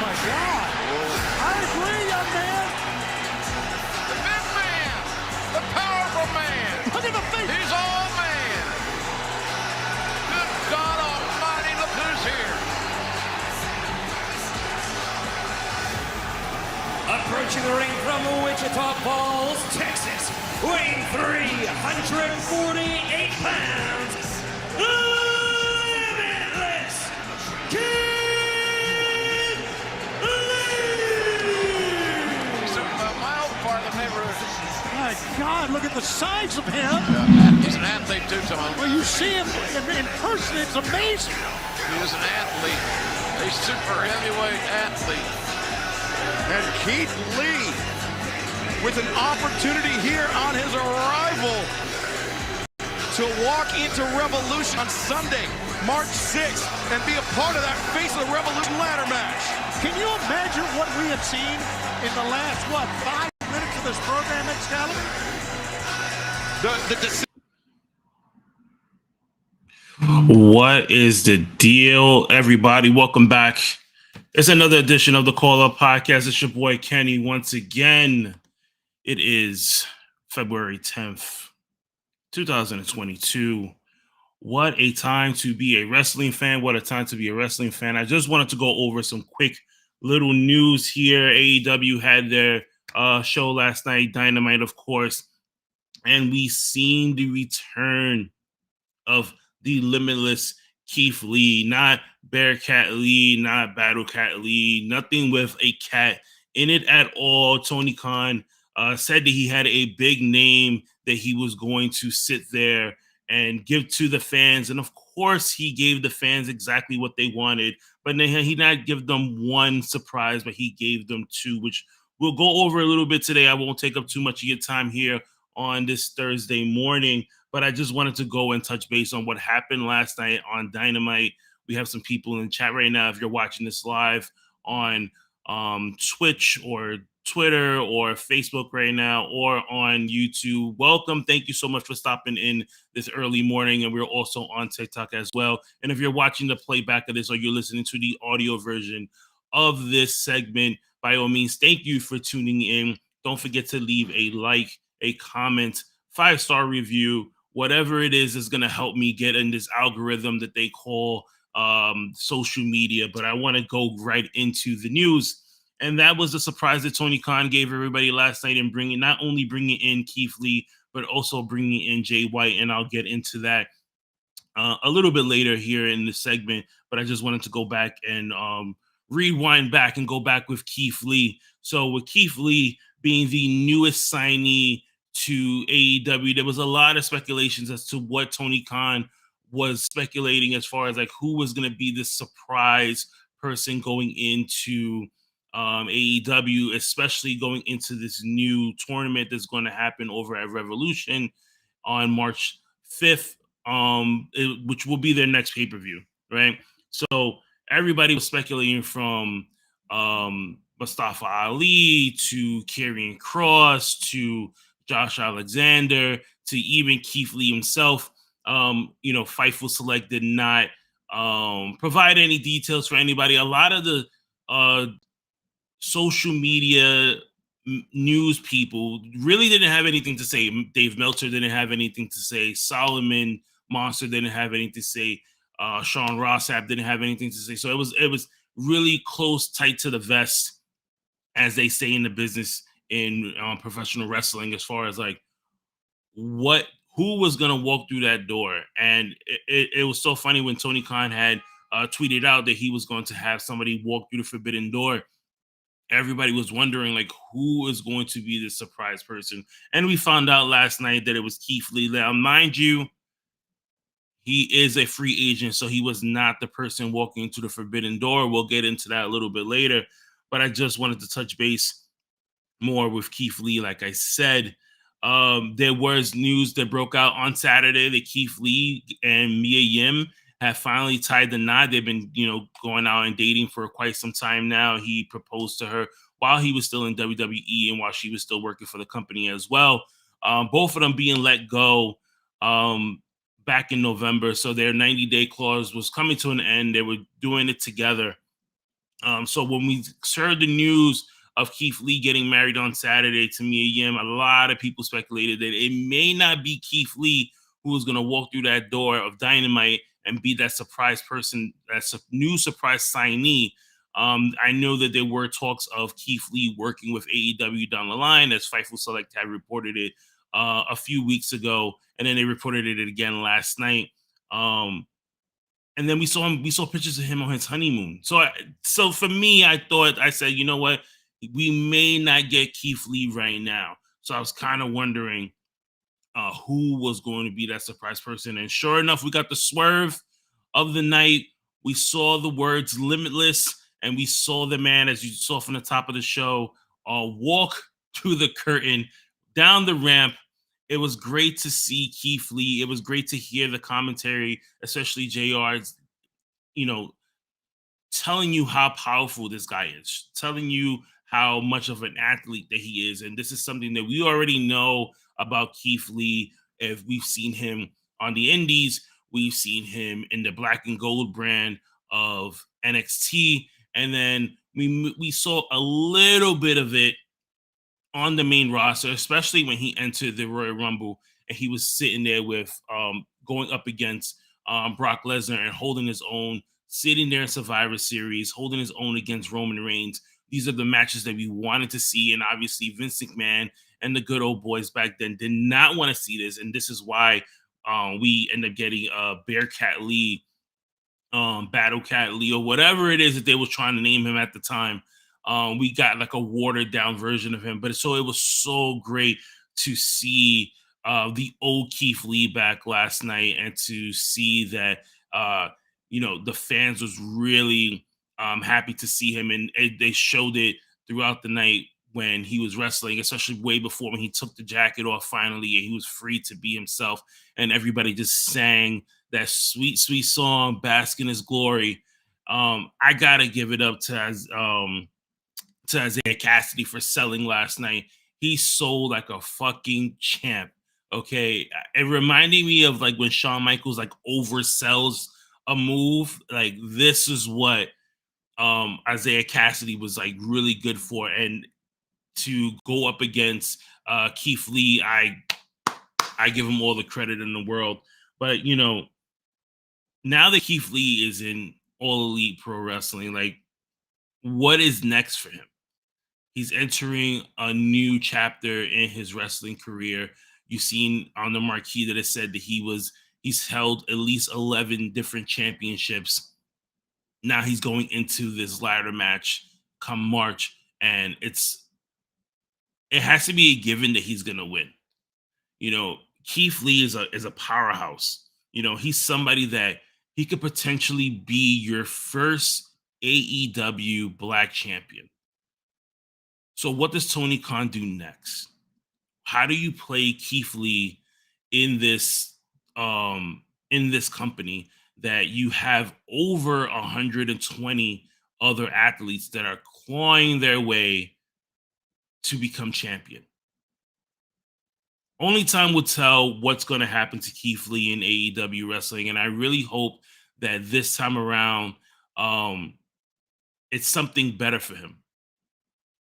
my God. I agree, young man. The big man. The powerful man. Look at the face. He's all man. Good God Almighty, look who's here. Approaching the ring from Wichita Falls, Texas, weighing 348 pounds, Limitless Kid Lee! He's a mile part of the neighborhood. My God, look at the size of him. Yeah, he's an athlete too, Tom. Well, you see him in person, it's amazing. He is an athlete, a super heavyweight athlete. And Keith Lee with an opportunity here on his arrival to walk into Revolution on Sunday, March 6th, and be a part of that Face of the Revolution ladder match. Can you imagine what we have seen in the last, 5 minutes of this program, Excalibur? What is the deal, everybody? Welcome back. It's another edition of the Call Up Podcast. It's your boy Kenny once again. It is February 10th, 2022. What a time to be a wrestling fan. What a time to be a wrestling fan. I just wanted to go over some quick little news here. AEW had their show last night, Dynamite, of course. And we seen the return of the limitless Keith Lee, not Bearcat Lee, not Battle Cat Lee, nothing with a cat in it at all. Tony Khan said that he had a big name that he was going to sit there and give to the fans. And of course, he gave the fans exactly what they wanted, but then he not give them one surprise, but he gave them two, which we'll go over a little bit today. I won't take up too much of your time here on this Thursday morning, but I just wanted to go and touch base on what happened last night on Dynamite. We have some people in the chat right now. If you're watching this live on Twitch or Twitter or Facebook right now or on YouTube, welcome. Thank you so much for stopping in this early morning. And we're also on TikTok as well. And if you're watching the playback of this or you're listening to the audio version of this segment, by all means, thank you for tuning in. Don't forget to leave a like, a comment, 5-star review, whatever it is going to help me get in this algorithm that they call social media. But I want to go right into the news. And that was the surprise that Tony Khan gave everybody last night and not only bringing in Keith Lee, but also bringing in Jay White. And I'll get into that a little bit later here in the segment. But I just wanted to go back and rewind back and go back with Keith Lee. So with Keith Lee being the newest signee to AEW, there was a lot of speculations as to what Tony Khan was speculating as far as like who was going to be the surprise person going into AEW, especially going into this new tournament that's going to happen over at Revolution on March 5th, which will be their next pay-per-view, right? So everybody was speculating from Mustafa Ali to Karrion Kross to Josh Alexander to even Keith Lee himself. Fightful Select did not provide any details for anybody. A lot of the social media news people really didn't have anything to say. Dave Meltzer didn't have anything to say. Solomon Monster didn't have anything to say. Sean Rossap didn't have anything to say. So it was really close, tight to the vest, as they say in the business in professional wrestling, as far as like who was going to walk through that door. And it was so funny when Tony Khan had tweeted out that he was going to have somebody walk through the forbidden door. Everybody was wondering, like, who is going to be the surprise person? And we found out last night that it was Keith Lee. Now, mind you, he is a free agent, so he was not the person walking into the forbidden door. We'll get into that a little bit later. But I just wanted to touch base more with Keith Lee. Like I said, there was news that broke out on Saturday that Keith Lee and Mia Yim have finally tied the knot. They've been, going out and dating for quite some time now. He proposed to her while he was still in WWE and while she was still working for the company as well. Both of them being let go back in November. So their 90-day clause was coming to an end. They were doing it together. So when we heard the news of Keith Lee getting married on Saturday to Mia Yim, a lot of people speculated that it may not be Keith Lee who was going to walk through that door of Dynamite and be that surprise person, that's a new surprise signee. I know that there were talks of Keith Lee working with AEW down the line, as Fightful Select had reported it a few weeks ago, and then they reported it again last night. And then we saw pictures of him on his honeymoon. So for me, I said, you know what? We may not get Keith Lee right now. So I was kind of wondering who was going to be that surprise person. And sure enough, we got the swerve of the night. We saw the words limitless, and we saw the man, as you saw from the top of the show, walk through the curtain, down the ramp. It was great to see Keith Lee. It was great to hear the commentary, especially JR's, telling you how powerful this guy is, telling you how much of an athlete that he is. And this is something that we already know about Keith Lee. If we've seen him on the Indies, we've seen him in the black and gold brand of NXT. And then we saw a little bit of it on the main roster, especially when he entered the Royal Rumble and he was sitting there with going up against Brock Lesnar and holding his own, sitting there in Survivor Series, holding his own against Roman Reigns. These are the matches that we wanted to see. And obviously Vince McMahon and the good old boys back then did not want to see this. And this is why we end up getting Bearcat Lee, Battle Cat Lee, or whatever it is that they were trying to name him at the time. We got like a watered down version of him, but it was so great to see the old Keith Lee back last night, and to see that the fans was really happy to see him, and they showed it throughout the night when he was wrestling, especially way before when he took the jacket off finally and he was free to be himself, and everybody just sang that sweet, sweet song, "Bask in His Glory." I gotta give it up to Isaiah Cassidy for selling last night. He sold like a fucking champ. Okay. It reminded me of like when Shawn Michaels like oversells a move. Like this is what Isaiah Cassidy was like really good for. And to go up against Keith Lee, I give him all the credit in the world. But now that Keith Lee is in All Elite Pro Wrestling, like what is next for him? He's entering a new chapter in his wrestling career. You've seen on the marquee that it said that he's held at least 11 different championships. Now he's going into this ladder match come March, and it has to be a given that he's going to win. Keith Lee is a powerhouse. He's somebody that he could potentially be your first AEW Black champion. So what does Tony Khan do next? How do you play Keith Lee in this company that you have over 120 other athletes that are clawing their way to become champion? Only time will tell what's going to happen to Keith Lee in AEW wrestling, and I really hope that this time around it's something better for him.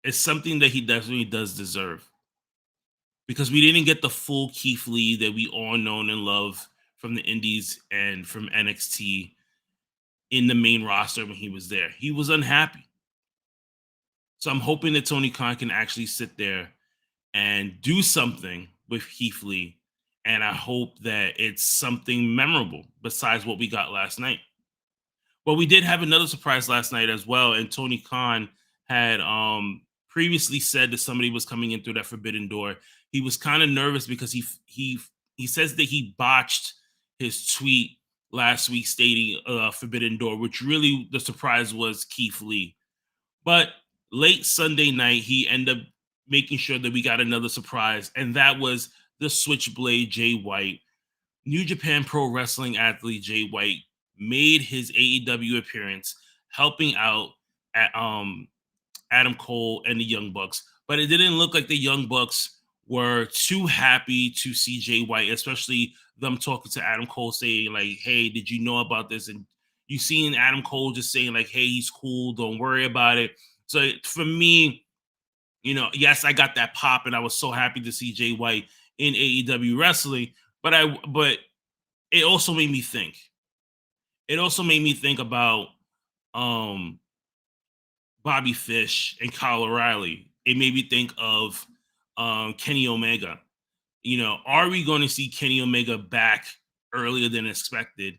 It's something that he definitely does deserve, because we didn't get the full Keith Lee that we all know and love from the Indies and from NXT in the main roster when he was there. He was unhappy. So I'm hoping that Tony Khan can actually sit there and do something with Keith Lee, and I hope that it's something memorable besides what we got last night. But we did have another surprise last night as well, and Tony Khan had previously said that somebody was coming in through that forbidden door. He was kind of nervous because he says that he botched his tweet last week stating forbidden door, which really the surprise was Keith Lee. But late Sunday night, he ended up making sure that we got another surprise, and that was the Switchblade Jay White. New Japan Pro Wrestling athlete Jay White made his AEW appearance, helping out at Adam Cole and the Young Bucks. But it didn't look like the Young Bucks were too happy to see Jay White, especially them talking to Adam Cole saying like, hey, did you know about this? And, You seen Adam Cole just saying like, "Hey, he's cool. Don't worry about it." So for me, yes, I got that pop, and I was so happy to see Jay White in AEW wrestling. But it also made me think. It also made me think about um, Bobby Fish and Kyle O'Reilly. It made me think of Kenny Omega. Are we going to see Kenny Omega back earlier than expected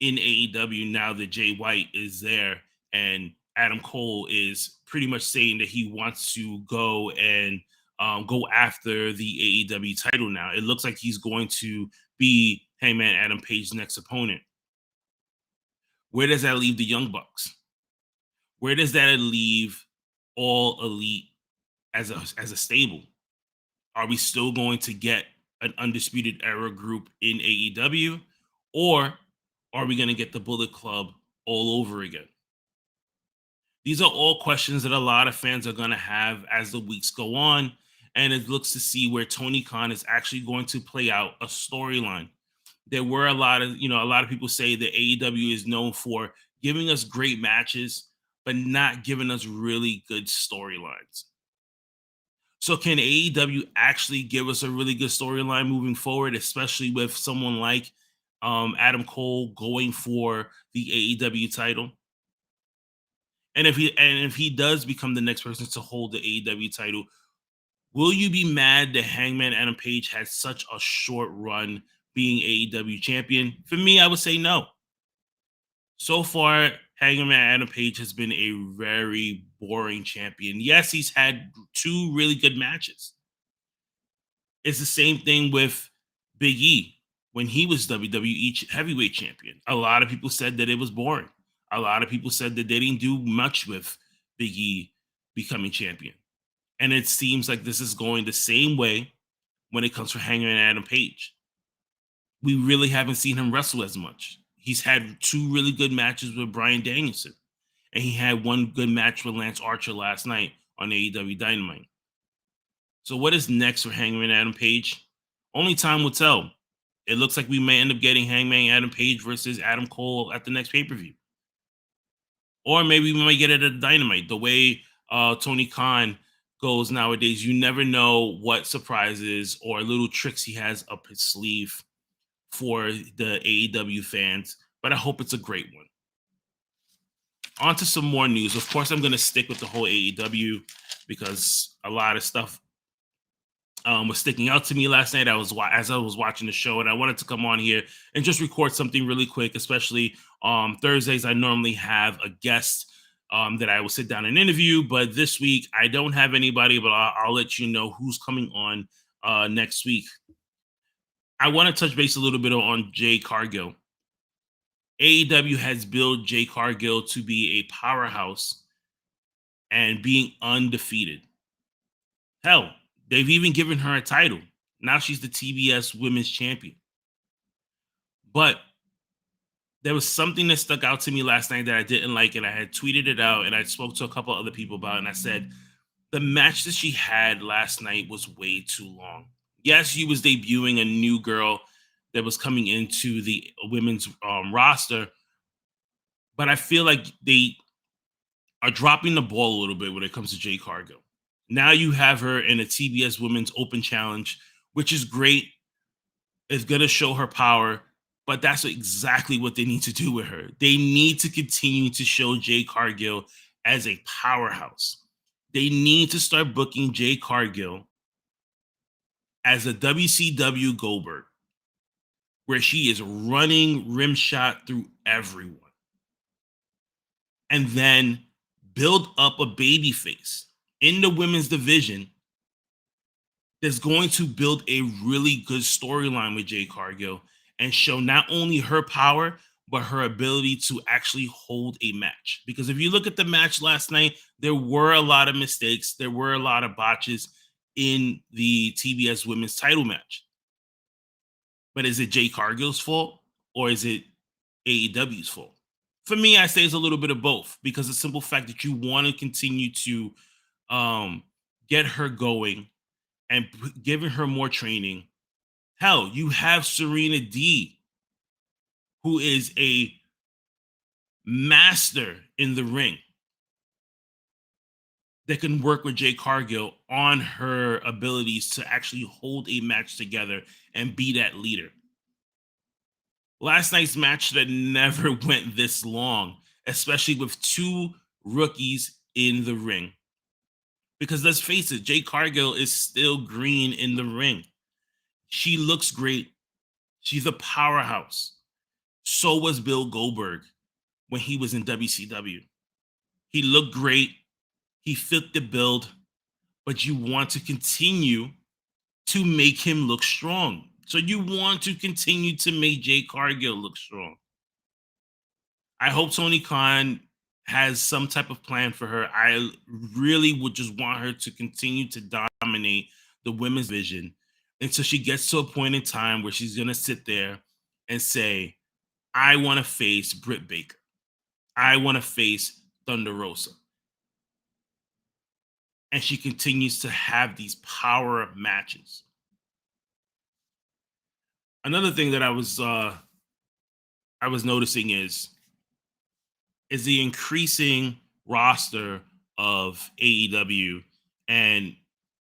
in AEW now that Jay White is there and Adam Cole is pretty much saying that he wants to go and go after the AEW title now? It looks like he's going to be Hangman Adam Page's next opponent. Where does that leave the Young Bucks? Where does that leave All Elite as a stable? Are we still going to get an Undisputed Era group in AEW, or are we going to get the Bullet Club all over again? These are all questions that a lot of fans are going to have as the weeks go on, and it looks to see where Tony Khan is actually going to play out a storyline. There were a lot of people say that AEW is known for giving us great matches, but not giving us really good storylines. So can AEW actually give us a really good storyline moving forward, especially with someone like Adam Cole going for the AEW title? And if he does become the next person to hold the AEW title, will you be mad that Hangman Adam Page had such a short run being AEW champion? For me, I would say no. So far, Hangman Adam Page has been a very boring champion. Yes, he's had 2 really good matches. It's the same thing with Big E when he was WWE heavyweight champion. A lot of people said that it was boring. A lot of people said that they didn't do much with Big E becoming champion. And it seems like this is going the same way when it comes to Hangman Adam Page. We really haven't seen him wrestle as much. He's had 2 really good matches with Bryan Danielson, and he had 1 good match with Lance Archer last night on AEW Dynamite. So what is next for Hangman Adam Page? Only time will tell. It looks like we may end up getting Hangman Adam Page versus Adam Cole at the next pay-per-view. Or maybe we might get it at Dynamite. The way Tony Khan goes nowadays, you never know what surprises or little tricks he has up his sleeve for the AEW fans, but I hope it's a great one. On to some more news. Of course, I'm going to stick with the whole AEW because a lot of stuff was sticking out to me last night. As I was watching the show, and I wanted to come on here and just record something really quick, especially Thursdays. I normally have a guest that I will sit down and interview, but this week I don't have anybody, but I'll let you know who's coming on next week. I want to touch base a little bit on Jade Cargill. AEW has built Jade Cargill to be a powerhouse and being undefeated. Hell, they've even given her a title. Now she's the TBS Women's Champion. But there was something that stuck out to me last night that I didn't like, and I had tweeted it out, and I spoke to a couple other people about it, and I said, the match that she had last night was way too long. Yes, she was debuting a new girl that was coming into the women's roster, but I feel like they are dropping the ball a little bit when it comes to Jade Cargill. Now you have her in a TBS Women's Open Challenge, which is great. It's going to show her power, but that's exactly what they need to do with her. They need to continue to show Jade Cargill as a powerhouse. They need to start booking Jade Cargill as a WCW Goldberg, where she is running rim shot through everyone. And then build up a baby face in the women's division that's going to build a really good storyline with Jade Cargill and show not only her power, but her ability to actually hold a match. Because if you look at the match last night, there were a lot of mistakes. There were a lot of botches in the TBS women's title match. But is it Jade Cargill's fault or is it AEW's fault? For me, I say it's a little bit of both, because the simple fact that you want to continue to get her going and giving her more training. Hell, you have Serena D, who is a master in the ring that can work with Jade Cargill on her abilities to actually hold a match together and be that leader. Last night's match that never went this long, especially with two rookies in the ring. Because let's face it, Jade Cargill is still green in the ring. She looks great. She's a powerhouse. So was Bill Goldberg when he was in WCW. He looked great. He fit the build, but you want to continue to make him look strong. So you want to continue to make Jade Cargill look strong. I hope Tony Khan has some type of plan for her. I really would just want her to continue to dominate the women's division until she gets to a point in time where she's going to sit there and say, I want to face Britt Baker. I want to face Thunder Rosa. And she continues to have these power matches. Another thing that I was noticing is the increasing roster of AEW, and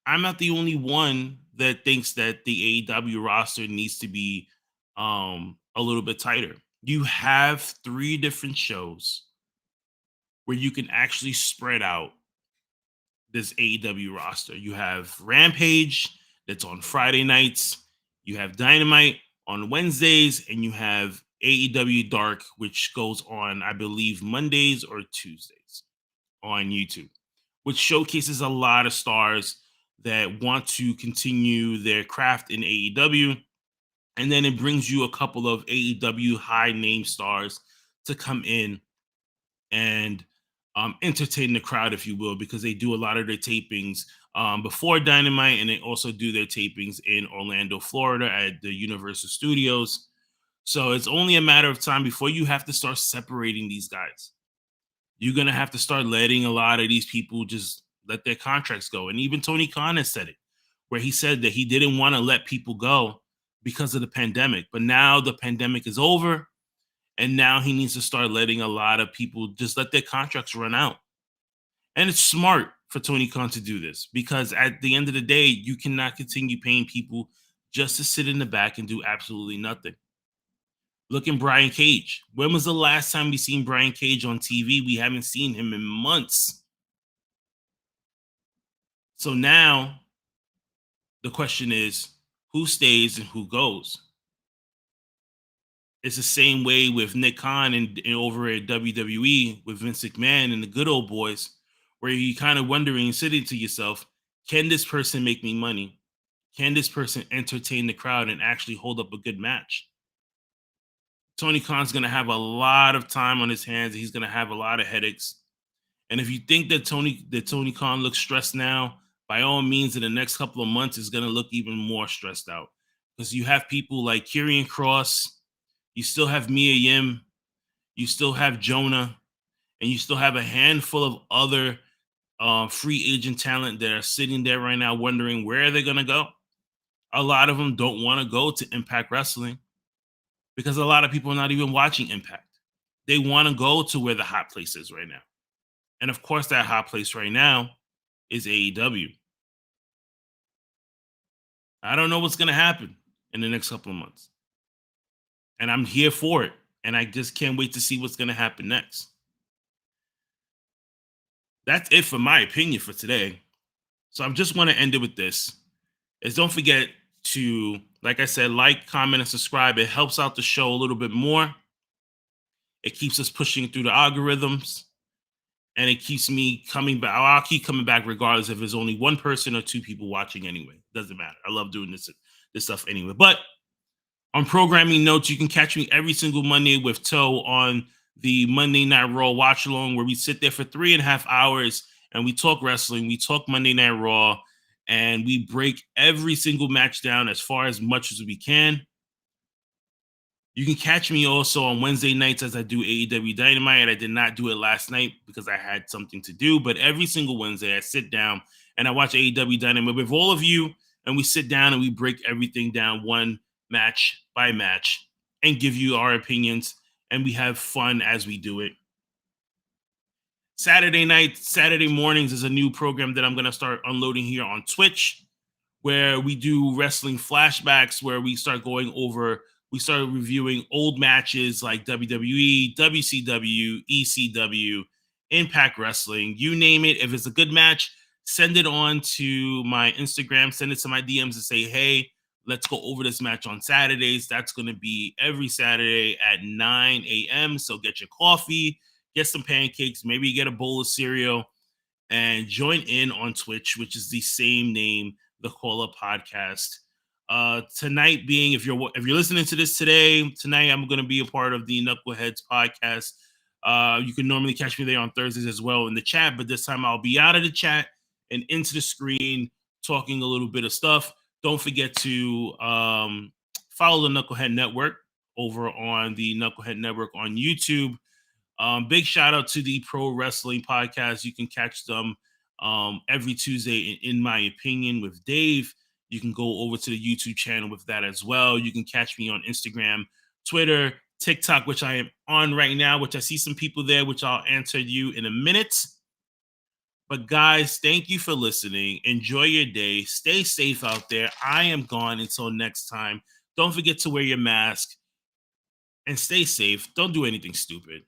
I'm not the only one that thinks that the AEW roster needs to be a little bit tighter. You have 3 different shows where you can actually spread out this AEW roster. You have Rampage that's on Friday nights, you have Dynamite on Wednesdays, and you have AEW Dark, which goes on, I believe, Mondays or Tuesdays on YouTube, which showcases a lot of stars that want to continue their craft in AEW. And then it brings you a couple of AEW high name stars to come in and entertain the crowd, if you will, because they do a lot of their tapings before Dynamite, and they also do their tapings in Orlando, Florida at the Universal Studios. So it's only a matter of time before you have to start separating these guys. You're going to have to start letting a lot of these people just let their contracts go. And even Tony Khan has said it, where he said that he didn't want to let people go because of the pandemic. But now the pandemic is over, and now he needs to start letting a lot of people just let their contracts run out. And it's smart for Tony Khan to do this, because at the end of the day, you cannot continue paying people just to sit in the back and do absolutely nothing. Look at Brian Cage. When was the last time we seen Brian Cage on TV? We haven't seen him in months. So now the question is, who stays and who goes? It's the same way with Nick Khan and over at WWE with Vince McMahon and the good old boys, where you kind of wondering, sitting to yourself, can this person make me money? Can this person entertain the crowd and actually hold up a good match? Tony Khan's going to have a lot of time on his hands. He's going to have a lot of headaches. And if you think that Tony Khan looks stressed now, by all means, in the next couple of months, is going to look even more stressed out, because you have people like Karrion Kross, you still have Mia Yim, you still have Jonah, and you still have a handful of other free agent talent that are sitting there right now wondering where they're going to go. A lot of them don't want to go to Impact Wrestling, because a lot of people are not even watching Impact. They want to go to where the hot place is right now. And of course, that hot place right now is AEW. I don't know what's going to happen in the next couple of months. And I'm here for it. And I just can't wait to see what's going to happen next. That's it for my opinion for today. So I just want to end it with this. Don't forget to, like I said, like, comment, and subscribe. It helps out the show a little bit more. It keeps us pushing through the algorithms. And it keeps me coming back. I'll keep coming back regardless if there's only 1 person or 2 people watching anyway. Doesn't matter. I love doing this stuff anyway. But on programming notes, you can catch me every single Monday with Toe on the Monday Night Raw watch along, where we sit there for 3.5 hours and we talk wrestling. We talk Monday Night Raw, and we break every single match down as far as much as we can. You can catch me also on Wednesday nights as I do AEW Dynamite. I did not do it last night because I had something to do, but every single Wednesday I sit down and I watch AEW Dynamite with all of you, and we sit down and we break everything down one match by match and give you our opinions, and we have fun as we do it. Saturday mornings is a new program that I'm going to start unloading here on Twitch, where we do wrestling flashbacks, where we start reviewing old matches like WWE, WCW, ECW, Impact Wrestling, you name it. If it's a good match, send it on to my Instagram, send it to my DMs and say, hey, let's go over this match on Saturdays. That's going to be every Saturday at 9 a.m. So get your coffee, get some pancakes, maybe get a bowl of cereal, and join in on Twitch, which is the same name, the Call Up Podcast. Tonight being, if you're listening to this tonight, I'm going to be a part of the Knuckleheads podcast. You can normally catch me there on Thursdays as well in the chat, but this time I'll be out of the chat and into the screen talking a little bit of stuff. Don't forget to follow the Knucklehead Network over on the Knucklehead Network on YouTube. Big shout out to the Pro Wrestling Podcast. You can catch them every Tuesday, in my opinion, with Dave. You can go over to the YouTube channel with that as well. You can catch me on Instagram, Twitter, TikTok, which I am on right now, which I see some people there, which I'll answer you in a minute. But guys, thank you for listening. Enjoy your day. Stay safe out there. I am gone until next time. Don't forget to wear your mask and stay safe. Don't do anything stupid.